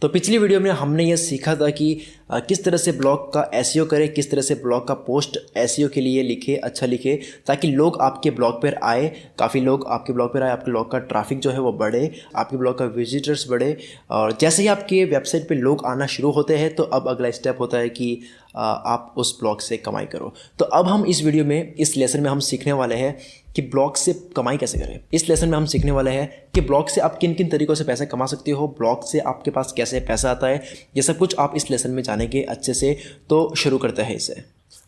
तो पिछली वीडियो में हमने ये सीखा था कि किस तरह से ब्लॉग का एसईओ करें, किस तरह से ब्लॉग का पोस्ट एसईओ के लिए लिखे, अच्छा लिखे, ताकि लोग आपके ब्लॉग पर आए, काफ़ी लोग आपके ब्लॉग पर आए, आपके ब्लॉग का ट्रैफिक जो है वो बढ़े, आपके ब्लॉग का विजिटर्स बढ़े। और जैसे ही आपके वेबसाइट पे लोग आना शुरू होते हैं तो अब अगला स्टेप होता है कि आप उस ब्लॉग से कमाई करो। तो अब हम इस वीडियो में, इस लेसन में हम सीखने वाले हैं कि ब्लॉग से कमाई कैसे करें। इस लेसन में हम सीखने वाले हैं कि ब्लॉग से आप किन किन तरीकों से पैसे कमा सकते हो, ब्लॉग से आपके पास कैसे पैसा आता है, ये सब कुछ आप इस लेसन में जानेंगे अच्छे से। तो शुरू करते हैं इसे।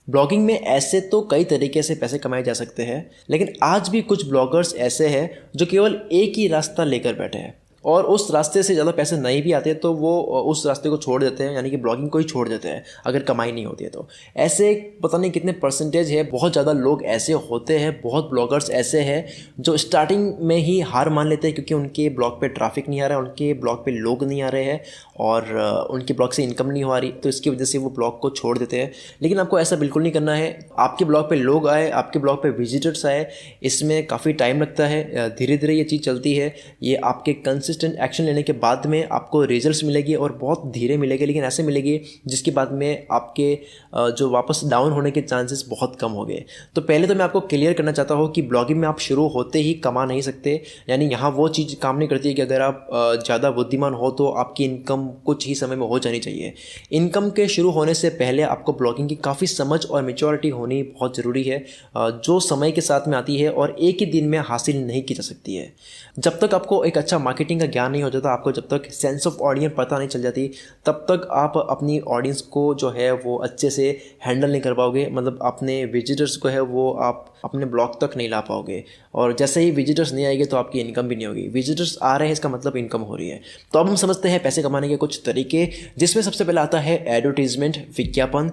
ब्लॉगिंग में ऐसे तो कई तरीके से पैसे कमाए जा सकते हैं, लेकिन आज भी कुछ ब्लॉगर्स ऐसे हैं जो केवल एक ही रास्ता लेकर बैठे हैं और उस रास्ते से ज़्यादा पैसे नहीं भी आते तो वो उस रास्ते को छोड़ देते हैं, यानी कि ब्लॉगिंग को ही छोड़ देते हैं अगर कमाई नहीं होती है तो। ऐसे पता नहीं कितने परसेंटेज है, बहुत ज़्यादा लोग ऐसे होते हैं, बहुत ब्लॉगर्स ऐसे हैं जो स्टार्टिंग में ही हार मान लेते हैं क्योंकि उनके ब्लॉग पे ट्रैफिक नहीं आ रहा है, उनके ब्लॉग पे लोग नहीं आ रहे हैं और उनके ब्लॉग से इनकम नहीं हो रही, तो इसकी वजह से वो ब्लॉग को छोड़ देते हैं। लेकिन आपको ऐसा बिल्कुल नहीं करना है। आपके ब्लॉग पे लोग आए, आपके ब्लॉग पे विजिटर्स आए, इसमें काफ़ी टाइम लगता है, धीरे धीरे ये चीज़ चलती है। ये आपके कंसिस्टेंट एक्शन लेने के बाद में आपको रिजल्ट्स मिलेगी और बहुत धीरे मिलेगी, लेकिन ऐसे मिलेगी जिसके बाद में आपके जो वापस डाउन होने के चांसेस बहुत कम हो गए। तो पहले तो मैं आपको क्लियर करना चाहता हूँ कि ब्लॉगिंग में आप शुरू होते ही कमा नहीं सकते, यानी यहाँ वो चीज़ काम नहीं करती है कि अगर आप ज़्यादा बुद्धिमान हो तो आपकी इनकम कुछ ही समय में हो जानी चाहिए। इनकम के शुरू होने से पहले आपको ब्लॉगिंग की काफ़ी समझ और मैच्योरिटी होनी बहुत ज़रूरी है, जो समय के साथ में आती है और एक ही दिन में हासिल नहीं की जा सकती है। जब तक आपको एक अच्छा मार्केटिंग का ज्ञान नहीं हो जाता, आपको जब तक सेंस ऑफ ऑडियंस पता नहीं चल जाती, तब तक आप अपनी ऑडियंस को जो है वो अच्छे से हैंडल नहीं कर पाओगे, मतलब अपने विजिटर्स को है वो आप अपने ब्लॉग तक नहीं ला पाओगे। और जैसे ही विजिटर्स नहीं आएंगे तो आपकी इनकम भी नहीं होगी। विजिटर्स आ रहे हैं इसका मतलब इनकम हो रही है। तो अब हम समझते हैं पैसे कमाने के कुछ तरीके, जिसमें सबसे पहले आता है एडवर्टीजमेंट, विज्ञापन,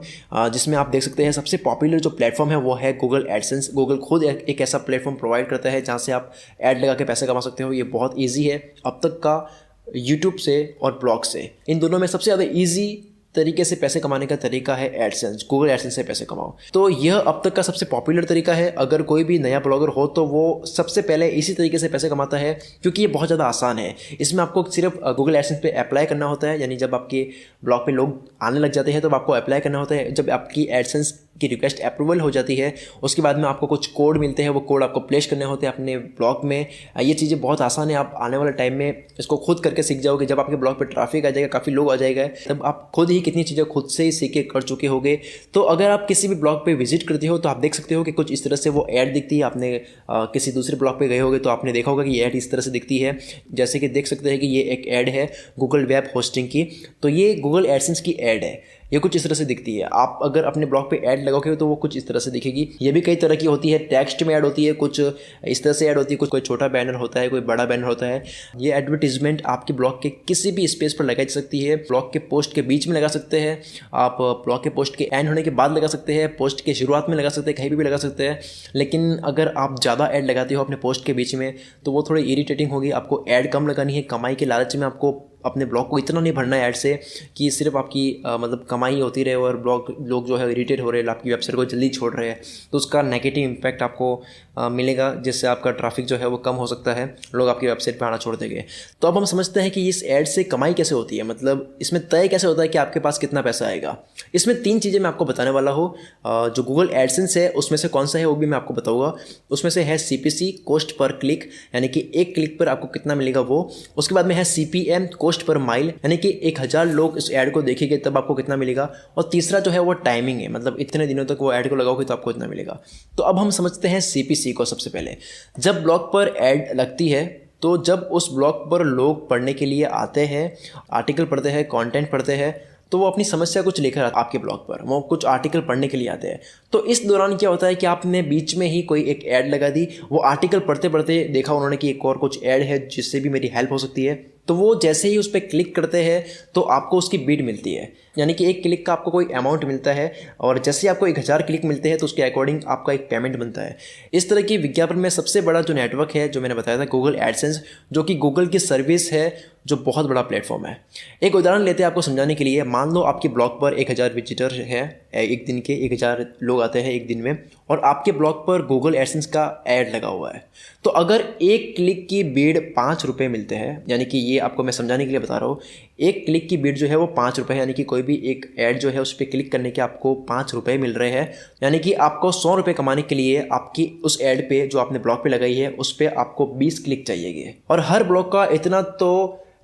जिसमें आप देख सकते हैं सबसे पॉपुलर जो प्लेटफॉर्म है वो है गूगल एडसेंस। गूगल खुद एक ऐसा प्लेटफॉर्म प्रोवाइड करता है जहाँ से आप ऐड लगा के पैसे कमा सकते हो। ये बहुत ईजी है अब तक का यूट्यूब से और ब्लॉग से। इन दोनों में सबसे ज़्यादा ईजी तरीके से पैसे कमाने का तरीका है एडसेंस। गूगल एडसेंस से पैसे कमाओ, तो यह अब तक का सबसे पॉपुलर तरीका है। अगर कोई भी नया ब्लॉगर हो तो वो सबसे पहले इसी तरीके से पैसे कमाता है क्योंकि ये बहुत ज़्यादा आसान है। इसमें आपको सिर्फ गूगल एडसेंस पे अप्लाई करना होता है, यानी जब आपके ब्लॉग पे लोग आने लग जाते हैं तो आपको अप्लाई करना होता है। जब आपकी एडसेंस की रिक्वेस्ट अप्रूवल हो जाती है उसके बाद में आपको कुछ कोड मिलते हैं, वो कोड आपको प्लेस करने होते हैं अपने ब्लॉग में। ये चीज़ें बहुत आसान है, आप आने वाले टाइम में इसको खुद करके सीख जाओगे। जब आपके ब्लॉग पे ट्रैफिक आ जाएगा, काफ़ी लोग आ जाएगा, तब आप खुद ही कितनी चीज़ें खुद से ही सीख के कर चुके होगे। तो अगर आप किसी भी ब्लॉग पे विजिट करते हो तो आप देख सकते हो कि कुछ इस तरह से वो ऐड दिखती है। आपने किसी दूसरे ब्लॉग पे गए होगे तो आपने देखा होगा कि ये ऐड इस तरह से दिखती है। जैसे कि देख सकते हैं कि ये एक ऐड है गूगल वेब होस्टिंग की, तो ये गूगल एडसेंस की ऐड है। ये कुछ इस तरह से दिखती है। आप अगर अपने ब्लॉग पे ऐड लगाओगे तो वो कुछ इस तरह से दिखेगी। ये भी कई तरह की होती है, टेक्स्ट में ऐड होती है, कुछ इस तरह से ऐड होती है, कुछ कोई छोटा बैनर होता है, कोई बड़ा बैनर होता है। ये एडवर्टीजमेंट आपके ब्लॉग के किसी भी स्पेस पर लगाई जा सकती है। ब्लॉग के पोस्ट के बीच में लगा सकते हैं आप, ब्लॉग के पोस्ट के एंड होने के बाद लगा सकते हैं, पोस्ट के शुरुआत में लगा सकते हैं, कहीं भी लगा सकते हैं। लेकिन अगर आप ज़्यादा ऐड लगाते हो अपने पोस्ट के बीच में तो वो थोड़ी इरिटेटिंग होगी। आपको ऐड कम लगानी है। कमाई के लालच में आपको अपने ब्लॉग को इतना नहीं भरना है ऐड से कि सिर्फ आपकी मतलब कमाई होती रहे और ब्लॉग लोग जो है इरिटेट हो रहे हैं, आपकी वेबसाइट को जल्दी छोड़ रहे हैं, तो उसका नेगेटिव इम्पैक्ट आपको मिलेगा, जिससे आपका ट्रैफिक जो है वो कम हो सकता है, लोग आपकी वेबसाइट पर आना छोड़ देंगे। तो अब हम समझते हैं कि इस ऐड से कमाई कैसे होती है, मतलब इसमें तय कैसे होता है कि आपके पास कितना पैसा आएगा। इसमें 3 चीज़ें मैं आपको बताने वाला हूँ। जो गूगल एडसेंस है उसमें से कौन सा है वो भी मैं आपको बताऊँगा। उसमें से है CPC, कॉस्ट पर क्लिक, यानी कि एक क्लिक पर आपको कितना मिलेगा वो। उसके बाद में है CPM, कॉस्ट पर माइल, यानी कि 1000 लोग इस ऐड को देखेंगे तब आपको कितना मिलेगा। और तीसरा जो है वो टाइमिंग है, मतलब इतने दिनों तक वो ऐड को लगाओगे तो आपको इतना मिलेगा। तो अब हम समझते हैं CPC को। सबसे पहले जब ब्लॉग पर ऐड लगती है तो जब उस ब्लॉग पर लोग पढ़ने के लिए आते हैं, आर्टिकल पढ़ते हैं, कंटेंट पढ़ते हैं, तो वो अपनी समस्या कुछ लेकर आपके ब्लॉग पर, वो कुछ आर्टिकल पढ़ने के लिए आते हैं। तो इस दौरान क्या होता है कि आपने बीच में ही कोई एक ऐड लगा दी, वो आर्टिकल पढ़ते पढ़ते देखा उन्होंने कि एक और कुछ ऐड है जिससे भी मेरी हेल्प हो सकती है, तो वो जैसे ही उस पर क्लिक करते हैं तो आपको उसकी बीट मिलती है, यानी कि एक क्लिक का आपको कोई अमाउंट मिलता है और जैसे ही आपको 1000 क्लिक मिलते हैं तो उसके अकॉर्डिंग आपका एक पेमेंट बनता है। इस तरह की विज्ञापन में सबसे बड़ा जो नेटवर्क है जो मैंने बताया था गूगल एडसेंस, जो कि गूगल की सर्विस है, जो बहुत बड़ा प्लेटफॉर्म है। एक उदाहरण लेते हैं आपको समझाने के लिए। मान लो आपके ब्लॉग पर 1000 विजिटर है एक दिन के 1000 लोग आते हैं एक दिन में, और आपके ब्लॉग पर गूगल एडसेंस का ऐड लगा हुआ है, तो अगर एक क्लिक की भीड़ 5 रुपये मिलते हैं, यानी कि ये आपको मैं समझाने के लिए बता रहा हूँ, एक क्लिक की भीड़ जो है वो 5 रुपये, यानी कि कोई भी एक ऐड जो है उस पर क्लिक करने के आपको 5 रुपये मिल रहे हैं। यानी कि आपको 100 रुपये कमाने के लिए आपकी उस ऐड पे जो आपने ब्लॉग पे लगाई है उस पर आपको 20 क्लिक चाहिए। और हर ब्लॉग का इतना तो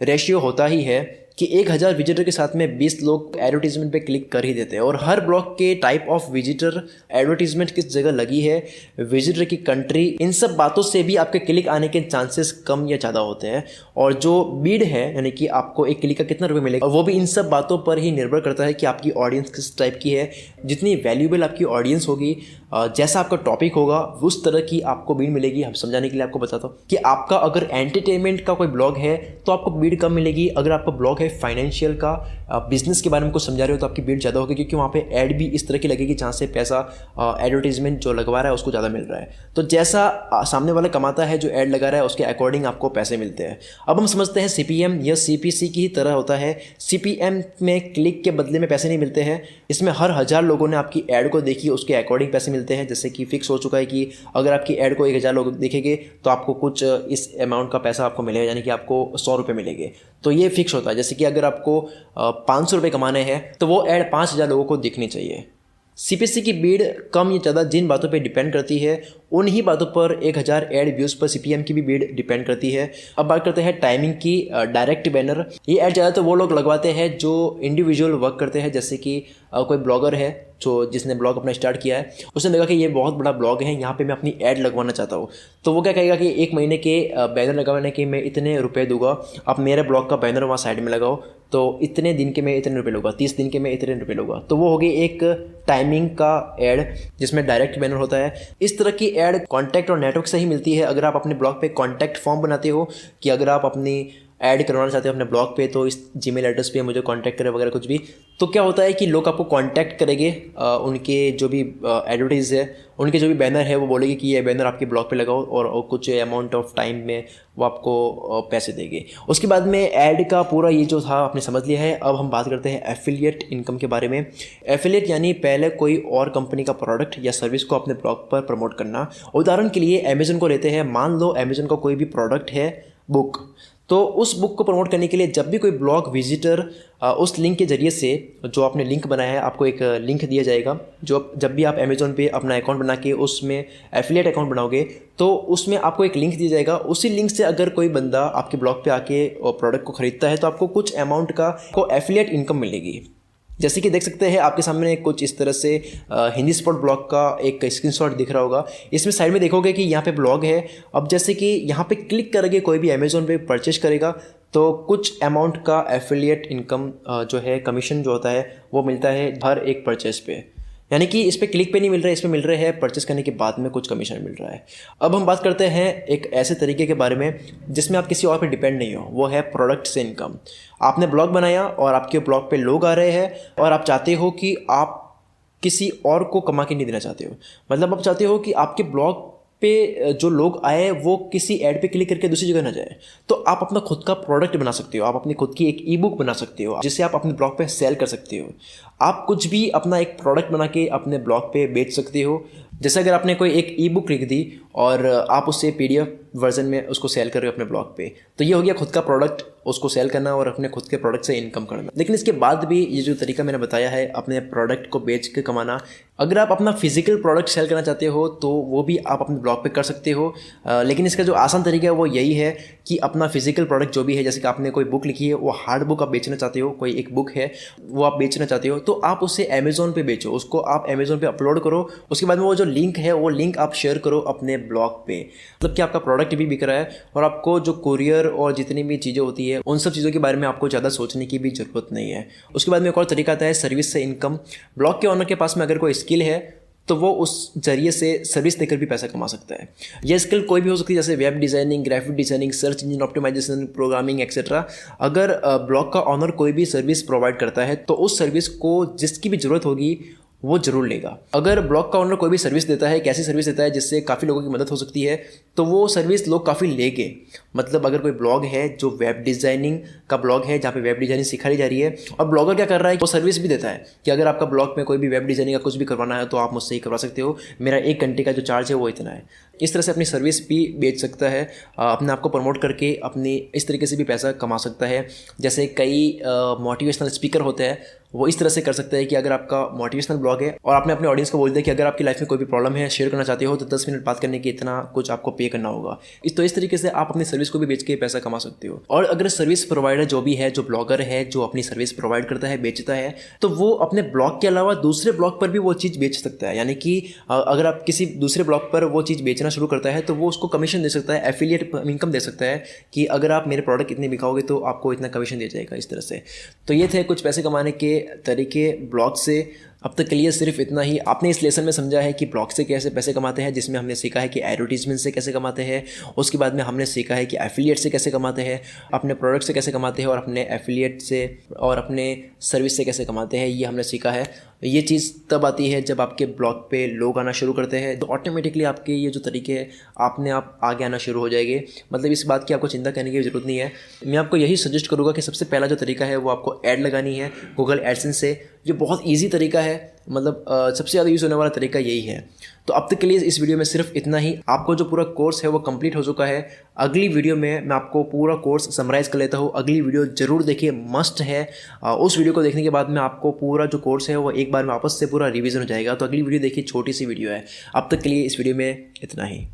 रेशियो होता ही है कि 1000 विजिटर के साथ में 20 लोग एडवर्टीजमेंट पे क्लिक कर ही देते हैं। और हर ब्लॉग के टाइप ऑफ विजिटर, एडवर्टीजमेंट किस जगह लगी है, विजिटर की कंट्री, इन सब बातों से भी आपके क्लिक आने के चांसेस कम या ज़्यादा होते हैं। और जो बीड है, यानी कि आपको एक क्लिक का कितना रुपये मिलेगा, वो भी इन सब बातों पर ही निर्भर करता है कि आपकी ऑडियंस किस टाइप की है। जितनी वैल्यूएबल आपकी ऑडियंस होगी, जैसा आपका टॉपिक होगा, उस तरह की आपको बीड मिलेगी। हम समझाने के लिए आपको बताता हूँ कि आपका अगर एंटरटेनमेंट का कोई ब्लॉग है तो आपको बीड कम मिलेगी। अगर आपका ब्लॉग है फाइनेंशियल का, बिजनेस के बारे में कुछ समझा रहे हो, तो आपकी बीड ज़्यादा होगी, क्योंकि वहाँ पे ऐड भी इस तरह की लगेगी जहाँ से पैसा एडवर्टीजमेंट जो लगवा रहा है उसको ज़्यादा मिल रहा है। तो जैसा सामने वाला कमाता है जो ऐड लगा रहा है, उसके अकॉर्डिंग आपको पैसे मिलते हैं। अब हम समझते हैं CPM या CPC की ही तरह होता है। CPM में क्लिक के बदले में पैसे नहीं मिलते हैं, इसमें हर 1000 लोगों ने आपकी ऐड को देखी, उसके अकॉर्डिंग पैसे मिलते हैं। जैसे कि फिक्स हो चुका है कि अगर आपकी ऐड को 1000 लोग देखेंगे तो आपको कुछ इस अमाउंट का पैसा आपको मिलेगा, यानी कि आपको 100 रुपये मिलेंगे। तो ये फिक्स होता है। जैसे कि अगर आपको 500 रुपये कमाने हैं तो वो ऐड 5000 लोगों को दिखनी चाहिए। CPC की भीड़ कम या ज़्यादा जिन बातों पे डिपेंड करती है, उन्हीं बातों पर 1000 ऐड व्यूज़ पर CPM की भी भीड़ डिपेंड करती है। अब बात करते हैं टाइमिंग की। डायरेक्ट बैनर, ये ऐड ज़्यादातर वो लोग लगवाते हैं जो इंडिविजुअल वर्क करते हैं। जैसे कि कोई ब्लॉगर है जिसने ब्लॉग अपना स्टार्ट किया है, उसने लगा कि ये बहुत बड़ा ब्लॉग है, यहाँ पे मैं अपनी ऐड लगवाना चाहता हूँ, तो वो क्या कहेगा कि 1 महीने के बैनर लगवाने के मैं इतने रुपए दूंगा, आप मेरे ब्लॉग का बैनर वहाँ साइड में लगाओ, तो इतने दिन के मैं इतने रुपए लूँगा, 30 दिन के मैं इतने रुपए लूँगा। तो वो हो गई एक टाइमिंग का ऐड जिसमें डायरेक्ट बैनर होता है। इस तरह की ऐड कॉन्टैक्ट और नेटवर्क से ही मिलती है। अगर आप अपने ब्लॉग पे कॉन्टैक्ट फॉर्म बनाते हो कि अगर आप अपनी ऐड करवाना चाहते हो अपने ब्लॉग पे, तो इस जीमेल एड्रेस पे मुझे कांटेक्ट करें वगैरह कुछ भी, तो क्या होता है कि लोग आपको कांटेक्ट करेंगे, उनके जो भी एडवर्टीज है, उनके जो भी बैनर है, वो बोलेंगे कि ये बैनर आपके ब्लॉग पे लगाओ, और कुछ अमाउंट ऑफ टाइम में वो आपको पैसे देंगे। उसके बाद में ऐड का पूरा ये जो था आपने समझ लिया है। अब हम बात करते हैं एफिलिएट इनकम के बारे में। एफिलिएट यानी पहले कोई और कंपनी का प्रोडक्ट या सर्विस को अपने ब्लॉग पर प्रमोट करना। उदाहरण के लिए अमेजन को लेते हैं। मान लो अमेजन का कोई भी प्रोडक्ट है बुक, तो उस बुक को प्रमोट करने के लिए जब भी कोई ब्लॉग विजिटर उस लिंक के जरिए से, जो आपने लिंक बनाया है, आपको एक लिंक दिया जाएगा, जो जब भी आप अमेजोन पे अपना अकाउंट बना के उसमें एफिलिएट अकाउंट बनाओगे तो उसमें आपको एक लिंक दिया जाएगा। उसी लिंक से अगर कोई बंदा आपके ब्लॉग पे आके प्रोडक्ट को खरीदता है तो आपको कुछ अमाउंट का को एफिलिएट इनकम मिलेगी। जैसे कि देख सकते हैं आपके सामने कुछ इस तरह से हिंदी स्पॉट ब्लॉग का एक स्क्रीनशॉट दिख रहा होगा। इसमें साइड में देखोगे कि यहाँ पे ब्लॉग है। अब जैसे कि यहाँ पे क्लिक करके कोई भी अमेजोन पे परचेज करेगा तो कुछ अमाउंट का एफिलिएट इनकम जो है, कमीशन जो होता है, वो मिलता है हर एक परचेज पे। यानी कि इस पर क्लिक पे नहीं मिल रहा है, इसमें मिल रहे हैं परचेस करने के बाद में कुछ कमीशन मिल रहा है। अब हम बात करते हैं एक ऐसे तरीके के बारे में जिसमें आप किसी और पे डिपेंड नहीं हो, वो है प्रोडक्ट से इनकम। आपने ब्लॉग बनाया और आपके ब्लॉग पे लोग आ रहे हैं और आप चाहते हो कि आप किसी और को कमा के नहीं देना चाहते हो, मतलब आप चाहते हो कि आपके ब्लॉग पे जो लोग आए वो किसी ऐड पे क्लिक करके दूसरी जगह ना जाए, तो आप अपना खुद का प्रोडक्ट बना सकते हो। आप अपनी खुद की एक ई बुक बना सकते हो जिसे आप अपने ब्लॉग पे सेल कर सकते हो। आप कुछ भी अपना एक प्रोडक्ट बना के अपने ब्लॉग पे बेच सकते हो। जैसे अगर आपने कोई एक ई बुक लिख दी और आप उससे PDF वर्जन में उसको सेल कर रहे हो अपने ब्लॉग पे, तो ये हो गया खुद का प्रोडक्ट, उसको सेल करना और अपने खुद के प्रोडक्ट से इनकम करना। लेकिन इसके बाद भी ये जो तरीका मैंने बताया है अपने प्रोडक्ट को बेच के कमाना, अगर आप अपना फिजिकल प्रोडक्ट सेल करना चाहते हो तो वो भी आप अपने ब्लॉग पे कर सकते हो। लेकिन इसका जो आसान तरीका है वो यही है कि अपना फिजिकल प्रोडक्ट जो भी है, जैसे कि आपने कोई बुक लिखी है, वो हार्ड बुक आप बेचना चाहते हो, कोई एक बुक है वो आप बेचना चाहते हो, तो आप उसे अमेजोन पे बेचो, उसको आप अमेजोन पे अपलोड करो। उसके बाद में वो जो लिंक है वो लिंक आप शेयर करो अपने ब्लॉग पे, मतलब कि आपका प्रोडक्ट भी बिक रहा है और आपको जो कुरियर और जितनी भी चीज़ें होती है उन सब चीज़ों के बारे में आपको ज़्यादा सोचने की भी ज़रूरत नहीं है। उसके बाद में एक और तरीका आता है सर्विस से इनकम। ब्लॉग के ओनर के पास में अगर कोई स्किल है तो वो उस जरिए से सर्विस देकर भी पैसा कमा सकता है। यह स्किल कोई भी हो सकती है, जैसे web designing, graphic designing, search engine optimisation, programming etcetera. अगर ब्लॉग का ओनर कोई भी सर्विस प्रोवाइड करता है तो उस सर्विस को जिसकी भी ज़रूरत होगी वो जरूर लेगा। अगर ब्लॉग का ओनर कोई भी सर्विस देता है, एक ऐसी सर्विस देता है जिससे काफ़ी लोगों की मदद हो सकती है, तो वो सर्विस लोग काफ़ी लेंगे। मतलब अगर कोई ब्लॉग है जो वेब डिज़ाइनिंग का ब्लॉग है, जहाँ पे वेब डिज़ाइनिंग सिखाई जा रही है, और ब्लॉगर क्या कर रहा है, वो सर्विस भी देता है कि अगर आपका ब्लॉग में कोई भी वेब डिज़ाइनिंग का कुछ भी करवाना है तो आप मुझसे ही करवा सकते हो, मेरा 1 घंटे का जो चार्ज है वो इतना है। इस तरह से अपनी सर्विस भी बेच सकता है, अपने आप को प्रमोट करके अपने इस तरीके से भी पैसा कमा सकता है। जैसे कई मोटिवेशनल स्पीकर होते हैं, वो इस तरह से कर सकते हैं कि अगर आपका मोटिवेशनल ब्लॉग है और आपने अपने ऑडियंस को बोल दिया कि अगर आपकी लाइफ में कोई भी प्रॉब्लम है, शेयर करना चाहते हो, तो 10 मिनट बात करने के इतना कुछ आपको पे करना होगा। इस तरीके से आप अपनी सर्विस को भी बेच के पैसा कमा सकते हो। और अगर सर्विस प्रोवाइडर जो भी है, जो ब्लॉगर है, जो अपनी सर्विस प्रोवाइड करता है, बेचता है, तो वो अपने ब्लॉग के अलावा दूसरे ब्लॉग पर भी वो चीज़ बेच सकता है। यानी कि अगर आप किसी दूसरे ब्लॉग पर वो चीज़ बेचना शुरू करता है तो वो उसको कमीशन दे सकता है, एफिलिएट इनकम दे सकता है कि अगर आप मेरे प्रोडक्ट इतने बिकाओगे तो आपको इतना कमीशन दिया जाएगा, इस तरह से। तो ये थे कुछ पैसे कमाने के तरीके ब्लॉग से। अब तक के लिए सिर्फ इतना ही। आपने इस लेसन में समझा है कि ब्लॉग से कैसे पैसे कमाते हैं, जिसमें हमने सीखा है कि एडवर्टीजमेंट से कैसे कमाते हैं, उसके बाद में हमने सीखा है कि एफिलिएट से कैसे कमाते हैं, अपने प्रोडक्ट से कैसे कमाते हैं, और अपने एफिलिएट से और अपने सर्विस से कैसे कमाते हैं, ये हमने सीखा है। ये चीज़ तब आती है जब आपके ब्लॉग पे लोग आना शुरू करते हैं, तो ऑटोमेटिकली आपके ये जो तरीके हैं आपने आप आगे आना शुरू हो जाएंगे। मतलब इस बात की आपको चिंता करने की ज़रूरत नहीं है। मैं आपको यही सजेस्ट करूँगा कि सबसे पहला जो तरीका है वो आपको ऐड लगानी है गूगल एडसेंस से, जो बहुत ईजी तरीका है। मतलब सबसे ज़्यादा यूज़ होने वाला तरीका यही है। तो अब तक के लिए इस वीडियो में सिर्फ इतना ही। आपको जो पूरा कोर्स है वो कंप्लीट हो चुका है। अगली वीडियो में मैं आपको पूरा कोर्स समराइज़ कर लेता हूँ। अगली वीडियो ज़रूर देखिए, मस्ट है। उस वीडियो को देखने के बाद में आपको पूरा जो कोर्स है वो एक बार में वापस से पूरा रिवीजन हो जाएगा। तो अगली वीडियो देखिए, छोटी सी वीडियो है। अब तक के लिए इस वीडियो में इतना ही।